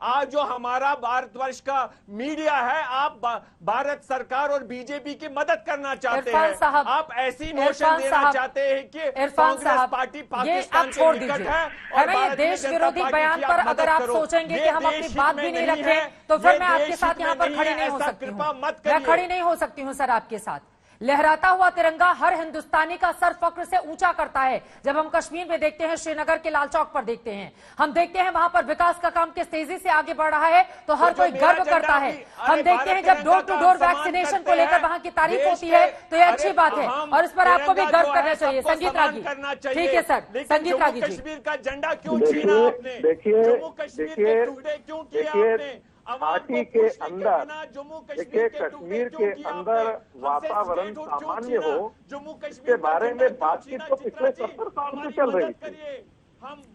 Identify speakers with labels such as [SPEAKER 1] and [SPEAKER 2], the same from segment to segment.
[SPEAKER 1] आज जो हमारा भारतवर्ष का मीडिया है, आप भारत सरकार और बीजेपी की मदद करना चाहते हैं। आप ऐसी नोशन देना चाहते हैं कि कांग्रेस पार्टी पाकिस्तान से निकट है और
[SPEAKER 2] ये देश विरोधी बयान पर अगर आप सोचेंगे कि हम अपनी बात भी नहीं रखें तो फिर मैं आपके साथ यहाँ पर खड़ी नहीं हो सकती हूँ। मैं खड़ी नहीं हो सकती हूँ सर आपके साथ। लहराता हुआ तिरंगा हर हिंदुस्तानी का सर फक्र से ऊंचा करता है। जब हम कश्मीर में देखते हैं, श्रीनगर के लाल चौक पर देखते हैं, हम देखते हैं वहां पर विकास का काम किस तेजी से आगे बढ़ रहा है, तो हर कोई गर्व करता है। हम देखते हैं जब डोर टू डोर वैक्सीनेशन को लेकर वहां की तारीफ होती है तो ये अच्छी बात है और इस पर आपको भी गर्व करना चाहिए। संगीत रागी, ठीक है सर, संगीत रागी जी।
[SPEAKER 1] कश्मीर का झंडा क्यों छीना आपने? जम्मू कश्मीर के टुकड़े क्यों किया आपने?
[SPEAKER 3] पार्टी के अंदर देखिए, कश्मीर के अंदर वातावरण सामान्य हो, इसके बारे में बातचीत तो पिछले 70 साल से चल रही थी,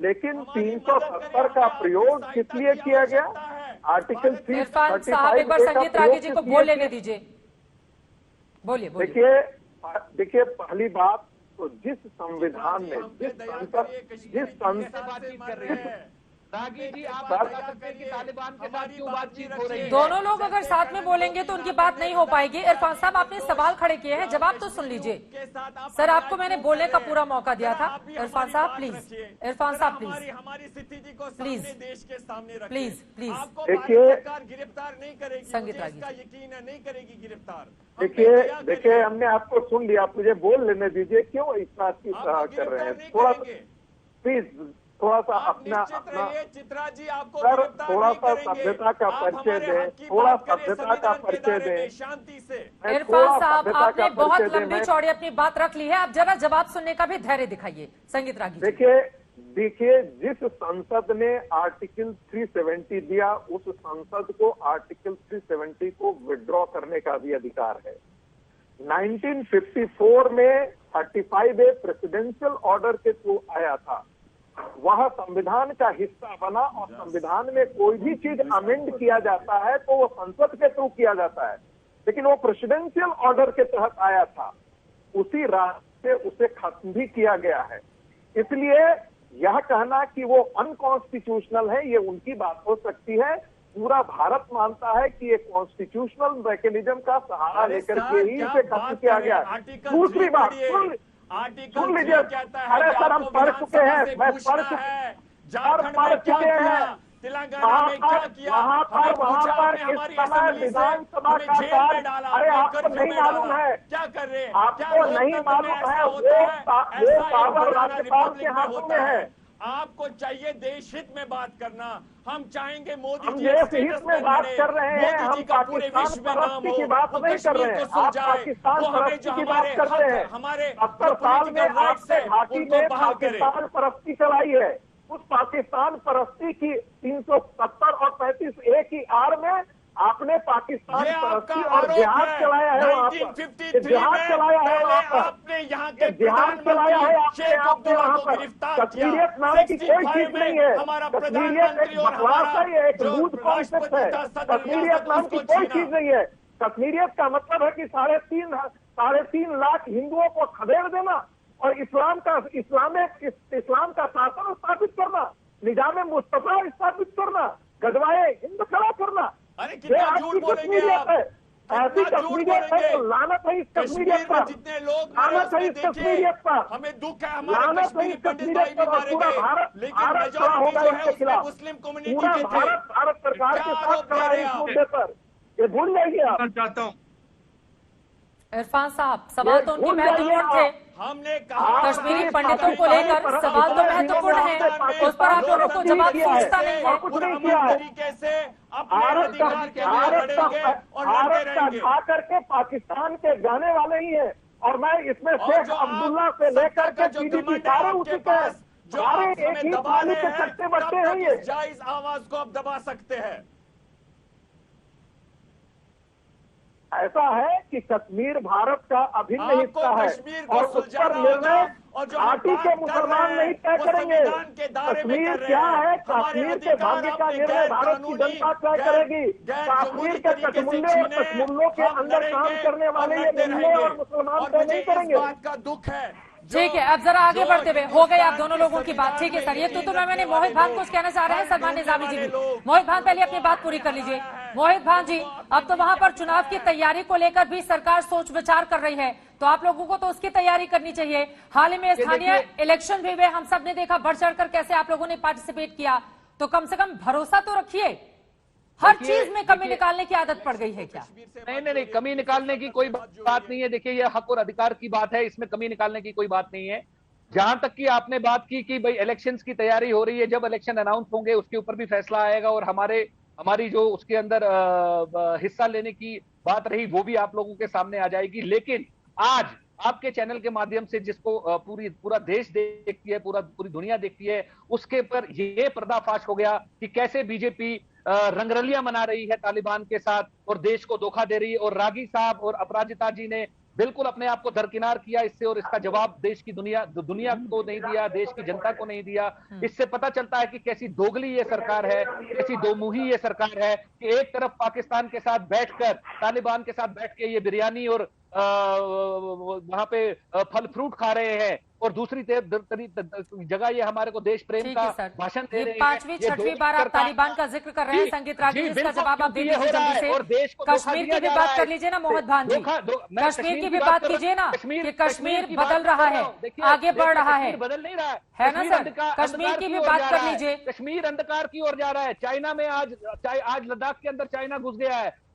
[SPEAKER 3] लेकिन 370 का प्रयोग किस लिए किया गया? आर्टिकल 335
[SPEAKER 2] एक बार संगीत रागी जी को बोल लेने दीजिए, बोलिए।
[SPEAKER 3] देखिए पहली बात तो जिस संविधान में जिस संसद
[SPEAKER 4] रागी जी, आप तालिबान के साथ क्यों बातचीत हो रही है?
[SPEAKER 2] दोनों लोग अगर साथ में बोलेंगे तो उनकी बात नहीं हो पाएगी। इरफान साहब, आपने सवाल खड़े किए हैं, जवाब तो सुन लीजिए। सर, आपको मैंने बोलने का पूरा मौका दिया था। इरफान साहब प्लीज, इरफान साहब प्लीज,
[SPEAKER 1] हमारी स्थिति को
[SPEAKER 2] प्लीज
[SPEAKER 1] देश के सामने
[SPEAKER 2] प्लीज प्लीज।
[SPEAKER 1] सरकार गिरफ्तार नहीं करेगी,
[SPEAKER 2] संगीत रागी,
[SPEAKER 1] यकीन है नहीं करेगी गिरफ्तार।
[SPEAKER 3] देखिए हमने आपको सुन लिया, मुझे बोल लेने दीजिए। क्यों इस बात की कर रहे हैं? थोड़ा सा अपना
[SPEAKER 1] चित्रा जी, आपको
[SPEAKER 3] सर थोड़ा सा सभ्यता का परिचय दें, थोड़ा सभ्यता का परिचय दें,
[SPEAKER 1] शांति से।
[SPEAKER 2] इरफान साहब, आपने बहुत लंबी चौड़ी अपनी बात रख ली है, आप जरा जवाब सुनने का भी धैर्य दिखाइए। संगीत रागी,
[SPEAKER 3] देखिए जिस संसद ने आर्टिकल 370 दिया, उस संसद को आर्टिकल 370 को विड्रॉ करने का भी अधिकार है। 1954 में 35A प्रेसिडेंशियल ऑर्डर के थ्रू आया था, वह संविधान का हिस्सा बना और संविधान में कोई भी चीज अमेंड किया जाता है तो वो संसद के थ्रू किया जाता है, लेकिन वो प्रेसिडेंशियल ऑर्डर के तहत आया था, उसी रास्ते से उसे खत्म भी किया गया है। इसलिए यह कहना कि वो अनकॉन्स्टिट्यूशनल है, ये उनकी बात हो सकती है। पूरा भारत मानता है कि ये कॉन्स्टिट्यूशनल मैकेनिज्म का सहारा लेकर के ही इसे खत्म किया गया। दूसरी बात सुन लीजिए, अरे सर हम पढ़ चुके हैं, मैं पढ़ चुके हैं,
[SPEAKER 1] तेलंगाना में क्या किया,
[SPEAKER 3] वहाँ पर इस समय विधानसभा का कार्य, अरे आपको नहीं मालूम है,
[SPEAKER 1] क्या कर रहे हैं?
[SPEAKER 3] आपको नहीं मालूम है, वो पावर राज्यपाल के हाथों में है।
[SPEAKER 1] आपको चाहिए देश हित में बात करना। हम चाहेंगे मोदी जी
[SPEAKER 3] देश हित में बात कर रहे हैं, हम पाकिस्तान परस्ती की बात नहीं कर रहे हैं। आप पाकिस्तान परस्ती की बात करते हैं।
[SPEAKER 1] हमारे
[SPEAKER 3] 70 साल में आपने घाटी में पाकिस्तान परस्ती चलाई है, उस पाकिस्तान परस्ती की 370 और 35A की आड़ में आपने पाकिस्तान परस्ती और जिहाद चलाया है। वहाँ पर जिहाद चलाया है, वहाँ पर जिहाद चलाया है आपने वहाँ पर। कश्मीरियत नाम की कोई चीज नहीं है। कश्मीरियत एक बकवास है, एक लूज कॉन्सेप्ट है। कश्मीरियत नाम की कोई चीज नहीं है। कश्मीरियत का मतलब है कि 3.5 लाख हिंदुओं को खदेड़ देना और इस्लाम का शासन स्थापित करना, निजाम मुस्तफा स्थापित करना, गदवाए हिंद खड़ा करना।
[SPEAKER 1] अरे कितना झूठ बोलेंगे आप?
[SPEAKER 3] ऐसी कश्मीरियत है, लानत है इस कश्मीरियत पर,
[SPEAKER 1] जितने लोग
[SPEAKER 3] लानत है इस कश्मीरियत पर,
[SPEAKER 1] हमें दुख है,
[SPEAKER 3] लानत है इस कश्मीरियत पर। और पूरा भारत खड़ा होगा इसके खिलाफ, पूरा भारत सरकार के साथ खड़ा है इस मुद्दे पर। ये भूल जाइए आप।
[SPEAKER 4] चाहता हूँ
[SPEAKER 2] इरफान साहब, सवाल तो उनके महत्वपूर्ण थे।
[SPEAKER 1] हमने कहा
[SPEAKER 2] कश्मीरी पंडितों को लेकर सवाल तो महत्वपूर्ण है, उस पर आप लोगों को जवाब सूझता नहीं है।
[SPEAKER 3] कुछ नहीं किया है।
[SPEAKER 1] तरीके से भारत का
[SPEAKER 3] खा करके पाकिस्तान के जाने वाले ही है। और मैं इसमें शेख अब्दुल्ला से लेकर के PDP सारे उसी के सारे एक ही पानी के चट्टे बट्टे हैं। ये
[SPEAKER 1] जायज आवाज को आप दबा सकते हैं।
[SPEAKER 3] ऐसा है कि कश्मीर भारत का अभिन्न हिस्सा है और उस पर निर्णय घाटी के मुसलमान नहीं तय करेंगे। कश्मीर क्या है, कश्मीर के भाग्य का निर्णय भारत की जनता तय करेगी। कश्मीर के कश्मुल्ले और कश्मुल्लों के अंदर काम करने वाले ये मुल्ले और मुसलमान तय नहीं करेंगे।
[SPEAKER 1] बात का दुख है
[SPEAKER 2] ठीक है, अब जरा आगे बढ़ते हुए, हो गए आप दोनों लोगों की बात, ठीक है सर, ये तो मैंने मोहित भान कुछ कहना चाह रहे हैं, सलमान निजामी जी भी। मोहित भान पहले अपनी बात पूरी कर लीजिए। मोहित भान जी, अब तो वहां पर चुनाव की तैयारी को लेकर भी सरकार सोच विचार कर रही है, तो आप लोगों को तो उसकी तैयारी करनी चाहिए। हाल ही में स्थानीय इलेक्शन भी हुए, हम सब ने देखा बढ़ चढ़कर कैसे आप लोगों ने पार्टिसिपेट किया, तो कम से कम भरोसा तो रखिए। हर चीज में कमी निकालने की आदत पड़ गई है क्या?
[SPEAKER 4] नहीं, कमी निकालने की कोई बात नहीं है। देखिए, यह हक और अधिकार की बात है, इसमें कमी निकालने की कोई बात नहीं है। जहां तक कि आपने बात की कि भाई इलेक्शंस की तैयारी हो रही है, जब इलेक्शन अनाउंस होंगे उसके ऊपर भी फैसला आएगा, और हमारी जो उसके अंदर हिस्सा लेने की बात रही वो भी आप लोगों के सामने आ जाएगी। लेकिन आज आपके चैनल के माध्यम से जिसको पूरा देश देखती है, पूरी दुनिया देखती है, उसके पर ये पर्दाफाश हो गया कि कैसे बीजेपी रंगरलियां मना रही है तालिबान के साथ और देश को धोखा दे रही है। और रागी साहब और अपराजिता जी ने बिल्कुल अपने आप को दरकिनार किया इससे, और इसका जवाब देश की दुनिया को नहीं दिया, देश की जनता को नहीं दिया। इससे पता चलता है कि कैसी दोगली ये सरकार है, कैसी दोमुही ये सरकार है कि एक तरफ पाकिस्तान के साथ बैठकर, तालिबान के साथ बैठ के ये बिरयानी और वहां पे फल फ्रूट खा रहे हैं, और दूसरी जगह ये हमारे को देश प्रेम का भाषण दे रहे हैं।
[SPEAKER 2] पांचवी छठवीं बार आप तालिबान का जिक्र कर रहे हैं। संगीत रागी, इसका जवाब आप दे दीजिए जल्दी से।
[SPEAKER 4] और देश को
[SPEAKER 2] कश्मीर की भी बात कर लीजिए ना मोहित भान जी, कश्मीर की भी बात कीजिए ना कि कश्मीर बदल रहा है, आगे बढ़ रहा है,
[SPEAKER 4] बदल नहीं रहा
[SPEAKER 2] है ना सर? कश्मीर की भी बात कर लीजिए।
[SPEAKER 4] कश्मीर अंधकार की ओर जा रहा है। चाइना में आज लद्दाख के अंदर चाइना घुस गया है।